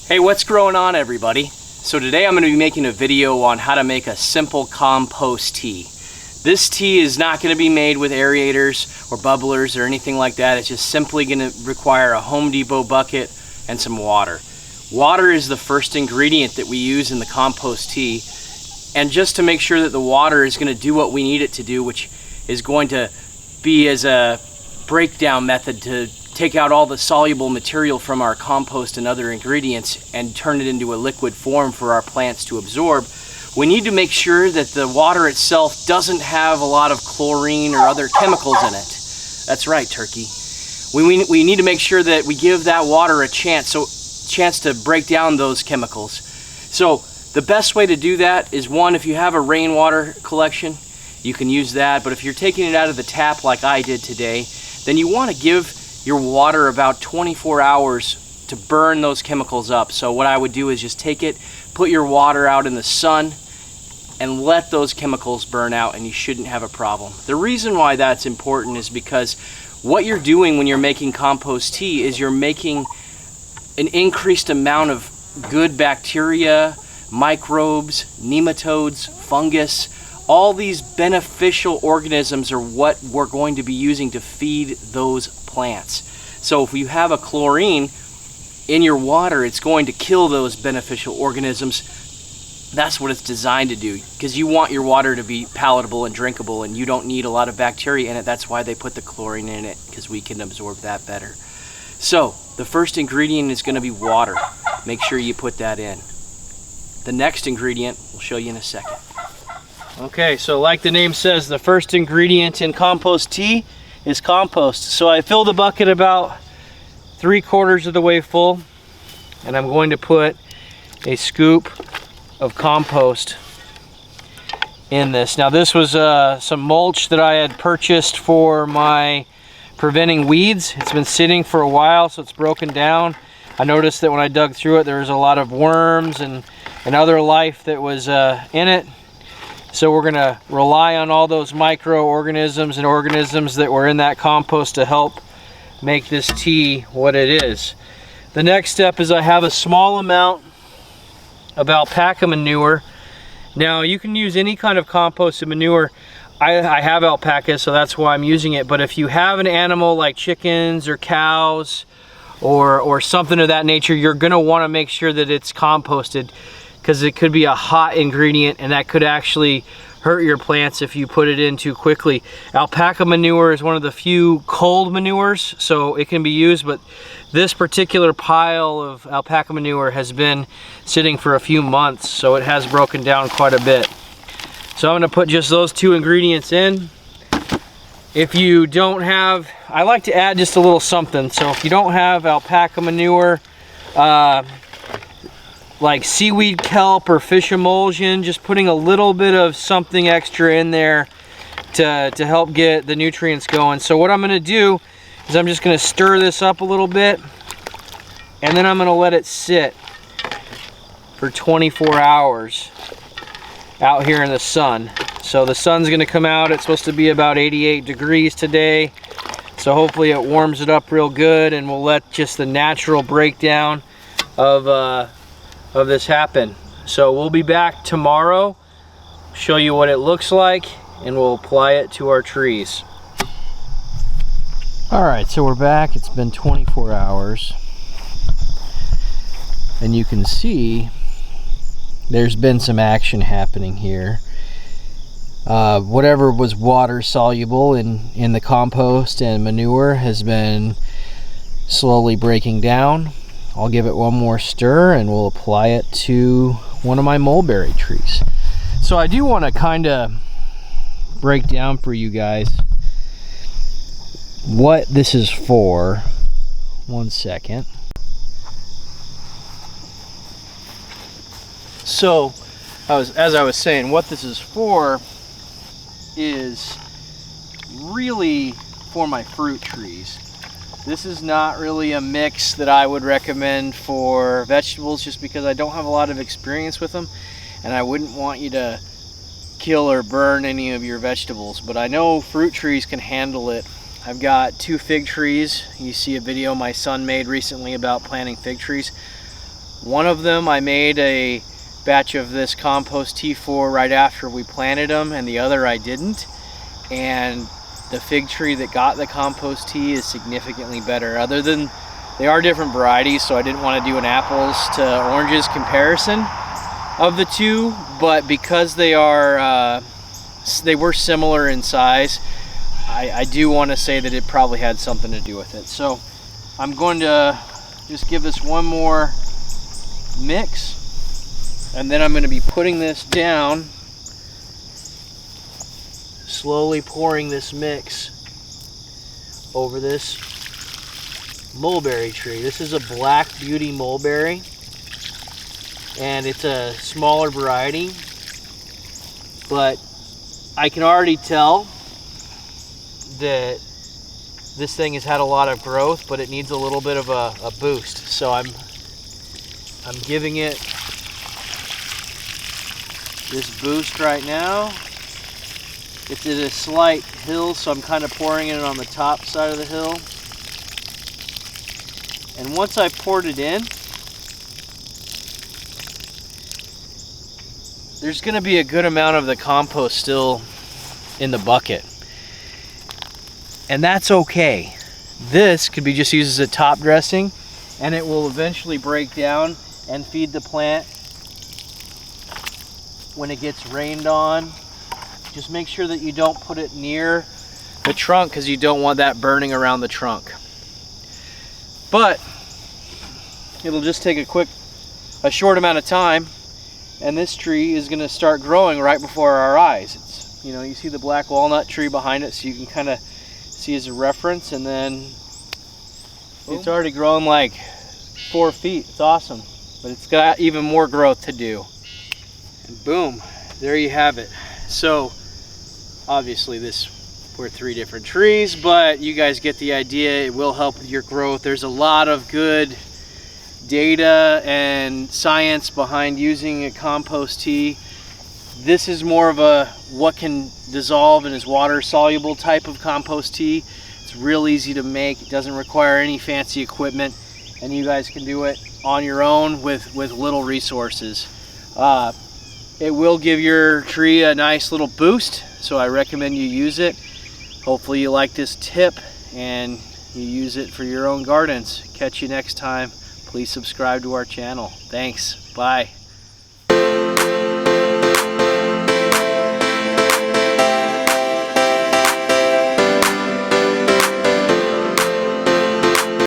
Hey, what's going on, everybody? So today I'm going to be making a video on how to make a simple compost tea. This tea is not going to be made with aerators or bubblers or anything like that. It's just simply going to require a Home Depot bucket and some water. Water is the first ingredient that we use in the compost tea, and just to make sure that the water is going to do what we need it to do, which is going to be as a breakdown method to take out all the soluble material from our compost and other ingredients and turn it into a liquid form for our plants to absorb, we need to make sure that the water itself doesn't have a lot of chlorine or other chemicals in it. That's right, turkey. We need to make sure that we give that water a chance to break down those chemicals. So the best way to do that is, one, if you have a rainwater collection, you can use that. But if you're taking it out of the tap like I did today, then you want to give your water about 24 hours to burn those chemicals up. So what I would do is just take it, put your water out in the sun, and let those chemicals burn out, and you shouldn't have a problem. The reason why that's important is because what you're doing when you're making compost tea is you're making an increased amount of good bacteria, microbes, nematodes, fungus. All these beneficial organisms are what we're going to be using to feed those plants. So if you have a chlorine in your water, it's going to kill those beneficial organisms. That's what it's designed to do, because you want your water to be palatable and drinkable, and you don't need a lot of bacteria in it. That's why they put the chlorine in it, because we can absorb that better. So the first ingredient is going to be water. Make sure you put that in. The next ingredient we'll show you in a second. Okay, so like the name says, the first ingredient in compost tea is compost. So I filled the bucket about 3/4 of the way full, and I'm going to put a scoop of compost in this. Now this was some mulch that I had purchased for my preventing weeds. It's been sitting for a while, so it's broken down. I noticed that when I dug through it, there was a lot of worms and other life that was in it. So we're gonna rely on all those microorganisms and organisms that were in that compost to help make this tea what it is. The next step is I have a small amount of alpaca manure. Now you can use any kind of composted manure. I have alpaca, so that's why I'm using it. But if you have an animal like chickens or cows or something of that nature, you're gonna wanna make sure that it's composted, because it could be a hot ingredient and that could actually hurt your plants if you put it in too quickly. Alpaca manure is one of the few cold manures, so it can be used, but this particular pile of alpaca manure has been sitting for a few months, so it has broken down quite a bit. So I'm gonna put just those two ingredients in. If you don't have, I like to add just a little something. So if you don't have alpaca manure, like seaweed kelp or fish emulsion, just putting a little bit of something extra in there to help get the nutrients going. So what I'm gonna do is I'm just gonna stir this up a little bit, and then I'm gonna let it sit for 24 hours out here in the sun. So the sun's gonna come out. It's supposed to be about 88 degrees today. So hopefully it warms it up real good, and we'll let just the natural breakdown of this happen. So we'll be back tomorrow, show you what it looks like, and we'll apply it to our trees. All right, so we're back. It's been 24 hours, and you can see there's been some action happening here. Whatever was water soluble in the compost and manure has been slowly breaking down. I'll give it one more stir and we'll apply it to one of my mulberry trees. So I do want to kind of break down for you guys what this is for. One second. So as I was saying, what this is for is really for my fruit trees. This is not really a mix that I would recommend for vegetables, just because I don't have a lot of experience with them, and I wouldn't want you to kill or burn any of your vegetables. But I know fruit trees can handle it. I've got 2 fig trees. You see a video my son made recently about planting fig trees. One of them I made a batch of this compost tea for right after we planted them, and the other I didn't. And the fig tree that got the compost tea is significantly better. Other than they are different varieties, so I didn't want to do an apples to oranges comparison of the two, but because they were similar in size, I do want to say that it probably had something to do with it. So I'm going to just give this one more mix, and then I'm going to be putting this down, slowly pouring this mix over this mulberry tree. This is a Black Beauty mulberry, and it's a smaller variety, but I can already tell that this thing has had a lot of growth, but it needs a little bit of a boost. So I'm giving it this boost right now. It's at a slight hill, so I'm kind of pouring it on the top side of the hill. And once I poured it in, there's going to be a good amount of the compost still in the bucket. And that's okay. This could be just used as a top dressing, and it will eventually break down and feed the plant when it gets rained on. Just make sure that you don't put it near the trunk, because you don't want that burning around the trunk. But it'll just take a short amount of time, and this tree is going to start growing right before our eyes. It's, you know, you see the black walnut tree behind it, so you can kind of see as a reference, and then boom. It's already grown like 4 feet. It's awesome, but it's got even more growth to do. And boom, there you have it. So obviously we're 3 different trees, but you guys get the idea. It will help with your growth. There's a lot of good data and science behind using a compost tea. This is more of a what can dissolve and is water soluble type of compost tea. It's real easy to make. It doesn't require any fancy equipment, and you guys can do it on your own with little resources. It will give your tree a nice little boost, so I recommend you use it. Hopefully you like this tip and you use it for your own gardens. Catch you next time. Please subscribe to our channel. Thanks. Bye.